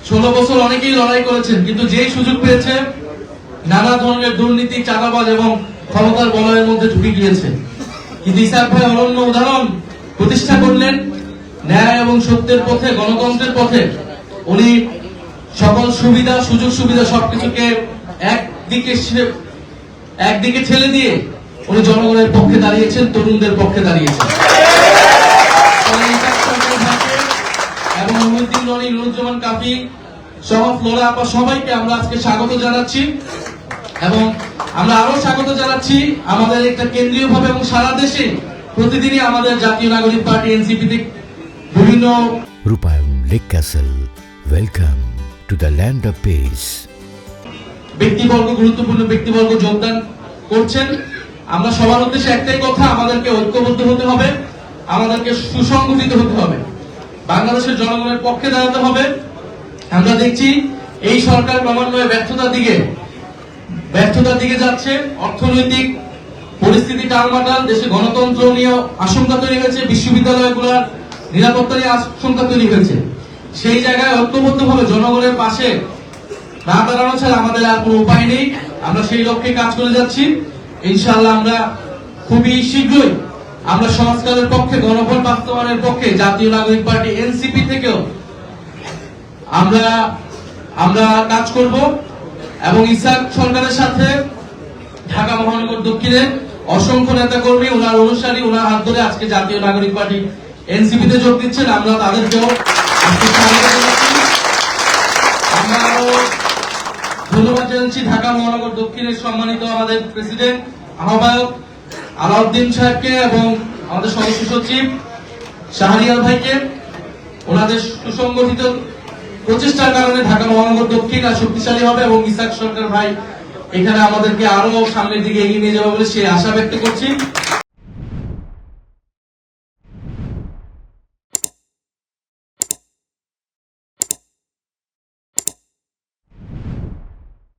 16 বছর অনেকেই লড়াই করেছেন, কিন্তু যেই সুযোগ পেয়েছে নানা ধরনের দুর্নীতি, চাঁদাবাজ এবং ক্ষমতার বলয়ের মধ্যে ঢুকে গিয়েছে। কিন্তু ইসাক ভাই অনন্য উদাহরণ প্রতিষ্ঠা করলেন, ন্যায় এবং সত্যের পথে, গণতন্ত্রের পথে। উনি সকল সুবিধা, সুযোগ সুবিধা সবকিছুকে একদিকে ঠেলে দিয়ে উনি জনগণের পক্ষে দাঁড়িয়েছেন, তরুণদের পক্ষে দাঁড়িয়েছেন। এবং মহিউদ্দিন রনি, নুরুজ্জামান কাফি সহ ফ্লোরা আপা সবাইকে আমরা আজকে স্বাগত জানাচ্ছি। এবং আমরা আরো স্বাগত জানাচ্ছি আমাদের একটা কেন্দ্রীয় ভাবে এবং সারা দেশে প্রতিদিনই আমাদের জাতীয় নাগরিক পার্টি এনসিপিতে বিভিন্ন রূপায়ণ lake castle, welcome to the land of piece. ব্যক্তিবর্গ, গুরুত্বপূর্ণ ব্যক্তিবর্গ যোগদান করছেন। আমরা সবার উদ্দেশ্যে একটাই কথা, আমাদেরকে ঐক্যবদ্ধ হতে হবে, আমাদেরকে সুসংগঠিত হতে হবে, বাংলাদেশের জনগণের পক্ষে দাঁড়াতে হবে। আমরা দেখছি এই সরকার ক্রমান্বয়ে ব্যর্থতার দিকে যাচ্ছে। অর্থনৈতিক পরিস্থিতি টালমাটাল, দেশে গণতন্ত্র নিয়ে আশঙ্কা তৈরি হয়েছে, বিশ্ববিদ্যালয়গুলোর নিরাপত্তা নিয়ে আশঙ্কা তৈরি হয়েছে। সেই জায়গায় ঐক্যবদ্ধভাবে জনগণের পাশে না দাঁড়ানো ছাড়া আমাদের আর কোনো উপায় নেই। আমরা সেই লক্ষ্যে কাজ করে যাচ্ছি। ইনশাআল্লাহ আমরা খুবই শীঘ্রই আমরা সংস্কারের পক্ষে, গণভোট বাস্তবায়নের পক্ষে জাতীয় নাগরিক পার্টি এনসিপি থেকেও আমরা কাজ করব। এবং ইসাক সরকারের সাথে ঢাকা মহানগর দক্ষিণের অসংখ্য নেতা কর্মী, ওনার অনুসারী, ওনার হাত ধরে আজকে জাতীয় নাগরিক পার্টি এনসিপি তে যোগ দিচ্ছেন। আমরা তাদেরকেও আমরা ধন্যবাদ জানাচ্ছি ঢাকা মহানগর দক্ষিণের সম্মানিত আমাদের প্রেসিডেন্ট, আহ্বায়ক আলাউদ্দিন সাহেবকে এবং আমাদের সদস্য সচিব শাহরিয়ার ভাইকে। ওনাদের সুসংগঠিত প্রচেষ্টার কারণে ঢাকা মহানগর দক্ষিণ আর শক্তিশালী হবে এবং ইসাক সরকার ভাই এখানে আমাদেরকে আরো সামনের দিকে এগিয়ে নিয়ে যাবে বলে সে আশা ব্যক্ত করছি।